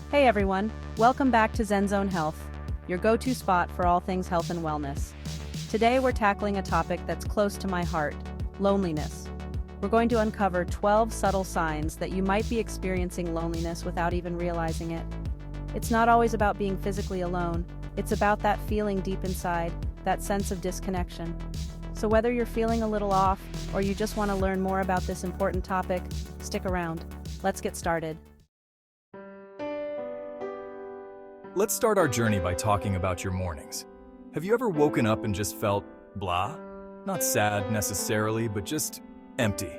Hey everyone, welcome back to Zen Zone Health, your go-to spot for all things health and wellness. Today we're tackling a topic that's close to my heart, loneliness. We're going to uncover 12 subtle signs that you might be experiencing loneliness without even realizing it. It's not always about being physically alone, it's about that feeling deep inside, that sense of disconnection. So whether you're feeling a little off, or you just want to learn more about this important topic, stick around. Let's get started. Let's start our journey by talking about your mornings. Have you ever woken up and just felt blah? Not sad necessarily, but just empty.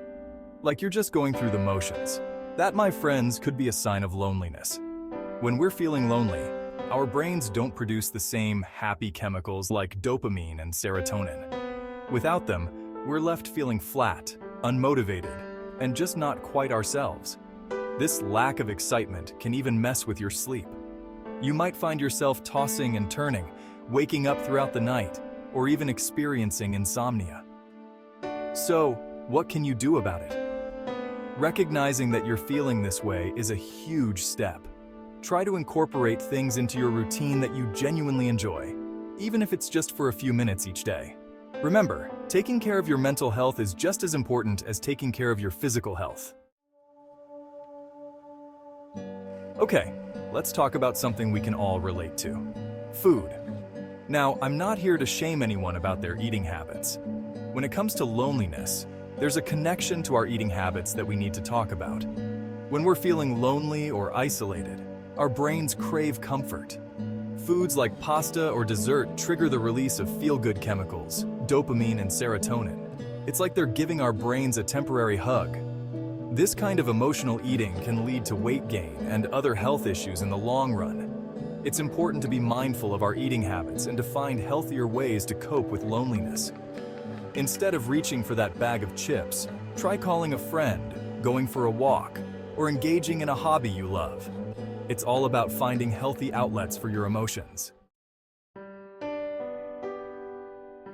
Like you're just going through the motions. That, my friends, could be a sign of loneliness. When we're feeling lonely, our brains don't produce the same happy chemicals like dopamine and serotonin. Without them, we're left feeling flat, unmotivated, and just not quite ourselves. This lack of excitement can even mess with your sleep. You might find yourself tossing and turning, waking up throughout the night, or even experiencing insomnia. So, what can you do about it? Recognizing that you're feeling this way is a huge step. Try to incorporate things into your routine that you genuinely enjoy, even if it's just for a few minutes each day. Remember, taking care of your mental health is just as important as taking care of your physical health. Okay, let's talk about something we can all relate to. Food. Now, I'm not here to shame anyone about their eating habits. When it comes to loneliness, there's a connection to our eating habits that we need to talk about. When we're feeling lonely or isolated, our brains crave comfort. Foods like pasta or dessert trigger the release of feel-good chemicals, dopamine and serotonin. It's like they're giving our brains a temporary hug. This kind of emotional eating can lead to weight gain and other health issues in the long run. It's important to be mindful of our eating habits and to find healthier ways to cope with loneliness. Instead of reaching for that bag of chips, try calling a friend, going for a walk, or engaging in a hobby you love. It's all about finding healthy outlets for your emotions.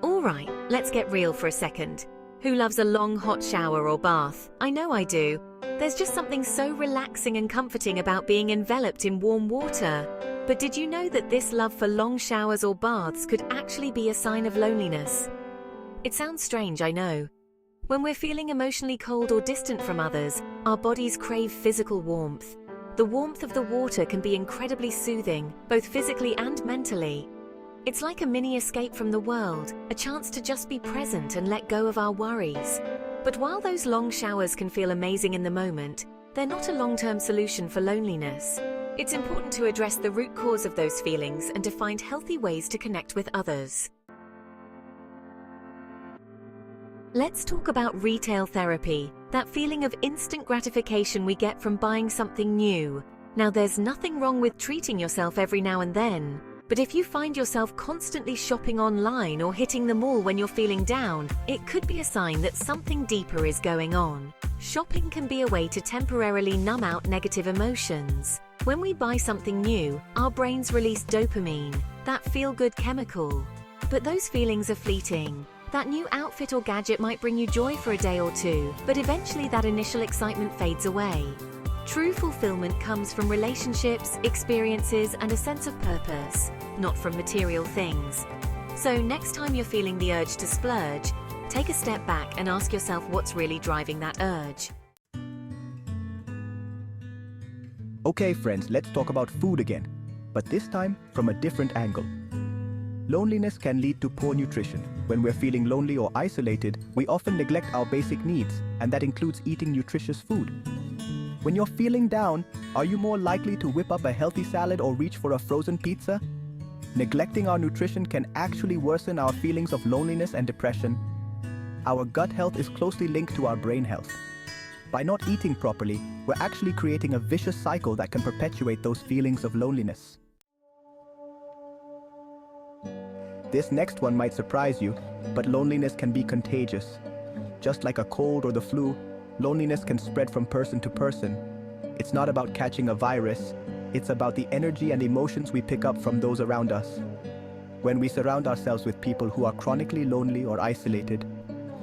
All right, let's get real for a second. Who loves a long hot shower or bath? I know I do. There's just something so relaxing and comforting about being enveloped in warm water. But did you know that this love for long showers or baths could actually be a sign of loneliness? It sounds strange, I know. When we're feeling emotionally cold or distant from others, our bodies crave physical warmth. The warmth of the water can be incredibly soothing, both physically and mentally. It's like a mini escape from the world, a chance to just be present and let go of our worries. But while those long showers can feel amazing in the moment, they're not a long-term solution for loneliness. It's important to address the root cause of those feelings and to find healthy ways to connect with others. Let's talk about retail therapy, that feeling of instant gratification we get from buying something new. Now, there's nothing wrong with treating yourself every now and then. But if you find yourself constantly shopping online or hitting the mall when you're feeling down, it could be a sign that something deeper is going on. Shopping can be a way to temporarily numb out negative emotions. When we buy something new, our brains release dopamine, that feel-good chemical. But those feelings are fleeting. That new outfit or gadget might bring you joy for a day or two, but eventually that initial excitement fades away. True fulfillment comes from relationships, experiences, and a sense of purpose, not from material things. So next time you're feeling the urge to splurge, take a step back and ask yourself what's really driving that urge. Okay friends, let's talk about food again, but this time from a different angle. Loneliness can lead to poor nutrition. When we're feeling lonely or isolated, we often neglect our basic needs, and that includes eating nutritious food. When you're feeling down, are you more likely to whip up a healthy salad or reach for a frozen pizza? Neglecting our nutrition can actually worsen our feelings of loneliness and depression. Our gut health is closely linked to our brain health. By not eating properly, we're actually creating a vicious cycle that can perpetuate those feelings of loneliness. This next one might surprise you, but loneliness can be contagious. Just like a cold or the flu, loneliness can spread from person to person. It's not about catching a virus, it's about the energy and emotions we pick up from those around us. When we surround ourselves with people who are chronically lonely or isolated,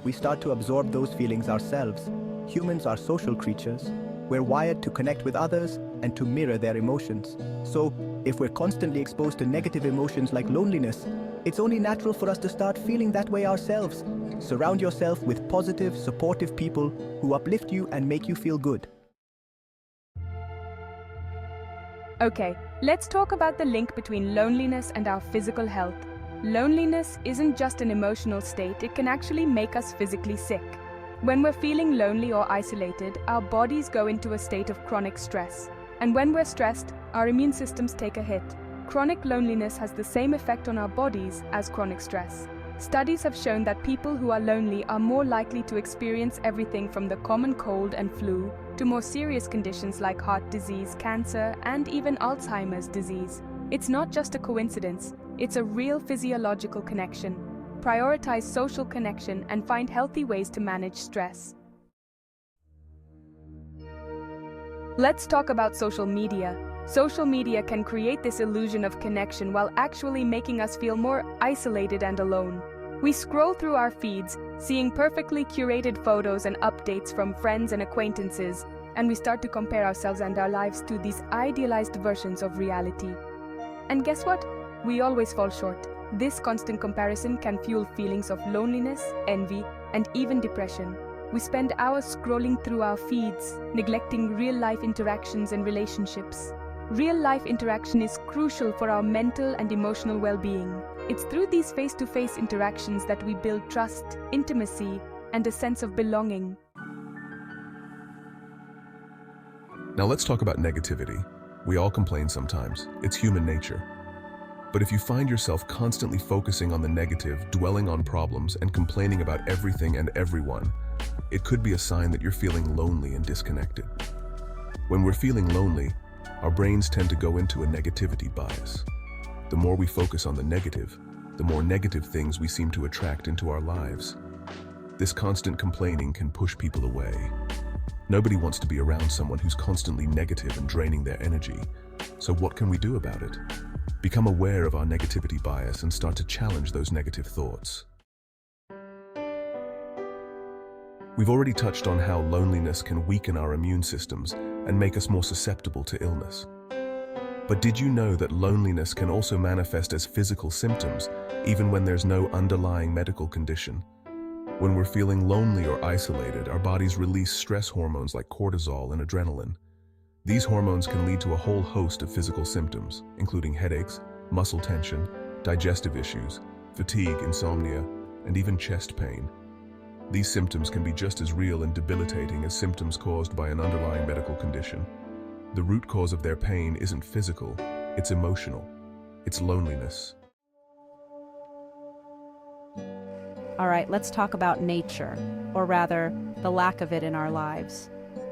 we start to absorb those feelings ourselves. Humans are social creatures. We're wired to connect with others and to mirror their emotions. So, if we're constantly exposed to negative emotions like loneliness, it's only natural for us to start feeling that way ourselves. Surround yourself with positive, supportive people who uplift you and make you feel good. Okay, let's talk about the link between loneliness and our physical health. Loneliness isn't just an emotional state, it can actually make us physically sick. When we're feeling lonely or isolated, our bodies go into a state of chronic stress. And when we're stressed, our immune systems take a hit. Chronic loneliness has the same effect on our bodies as chronic stress. Studies have shown that people who are lonely are more likely to experience everything from the common cold and flu to more serious conditions like heart disease, cancer, and even Alzheimer's disease. It's not just a coincidence, it's a real physiological connection. Prioritize social connection and find healthy ways to manage stress. Let's talk about social media. Social media can create this illusion of connection while actually making us feel more isolated and alone. We scroll through our feeds, seeing perfectly curated photos and updates from friends and acquaintances, and we start to compare ourselves and our lives to these idealized versions of reality. And guess what? We always fall short. This constant comparison can fuel feelings of loneliness, envy, and even depression. We spend hours scrolling through our feeds, neglecting real-life interactions and relationships. Real-life interaction is crucial for our mental and emotional well-being. It's through these face-to-face interactions that we build trust, intimacy, and a sense of belonging. Now let's talk about negativity. We all complain sometimes. It's human nature. But if you find yourself constantly focusing on the negative, dwelling on problems, and complaining about everything and everyone, it could be a sign that you're feeling lonely and disconnected. When we're feeling lonely, our brains tend to go into a negativity bias. The more we focus on the negative, the more negative things we seem to attract into our lives. This constant complaining can push people away. Nobody wants to be around someone who's constantly negative and draining their energy. So what can we do about it? Become aware of our negativity bias and start to challenge those negative thoughts. We've already touched on how loneliness can weaken our immune systems and make us more susceptible to illness. But did you know that loneliness can also manifest as physical symptoms, even when there's no underlying medical condition? When we're feeling lonely or isolated, our bodies release stress hormones like cortisol and adrenaline. These hormones can lead to a whole host of physical symptoms, including headaches, muscle tension, digestive issues, fatigue, insomnia, and even chest pain. These symptoms can be just as real and debilitating as symptoms caused by an underlying medical condition. The root cause of their pain isn't physical, it's emotional. It's loneliness. All right, let's talk about nature, or rather, the lack of it in our lives.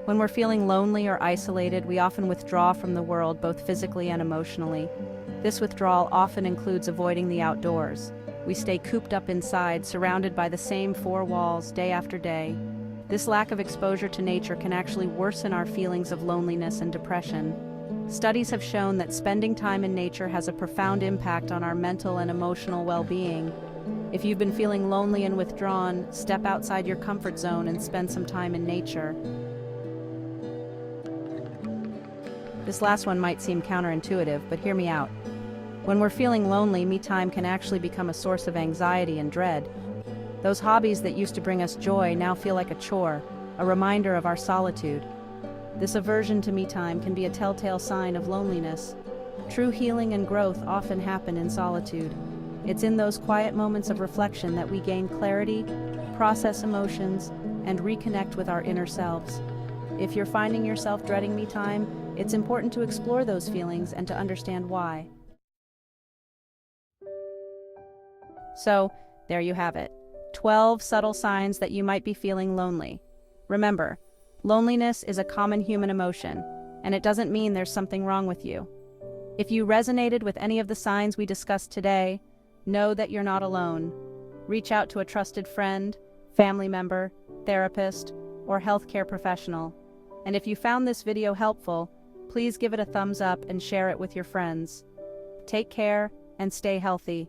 When we're feeling lonely or isolated, we often withdraw from the world, both physically and emotionally. This withdrawal often includes avoiding the outdoors. We stay cooped up inside, surrounded by the same four walls day after day. This lack of exposure to nature can actually worsen our feelings of loneliness and depression. Studies have shown that spending time in nature has a profound impact on our mental and emotional well-being. If you've been feeling lonely and withdrawn, step outside your comfort zone and spend some time in nature. This last one might seem counterintuitive, but hear me out. When we're feeling lonely, me time can actually become a source of anxiety and dread. Those hobbies that used to bring us joy now feel like a chore, a reminder of our solitude. This aversion to me time can be a telltale sign of loneliness. True healing and growth often happen in solitude. It's in those quiet moments of reflection that we gain clarity, process emotions, and reconnect with our inner selves. If you're finding yourself dreading me time, it's important to explore those feelings and to understand why. So, there you have it. 12 subtle signs that you might be feeling lonely. Remember, loneliness is a common human emotion, and it doesn't mean there's something wrong with you. If you resonated with any of the signs we discussed today, know that you're not alone. Reach out to a trusted friend, family member, therapist, or healthcare professional. And if you found this video helpful, please give it a thumbs up and share it with your friends. Take care and stay healthy.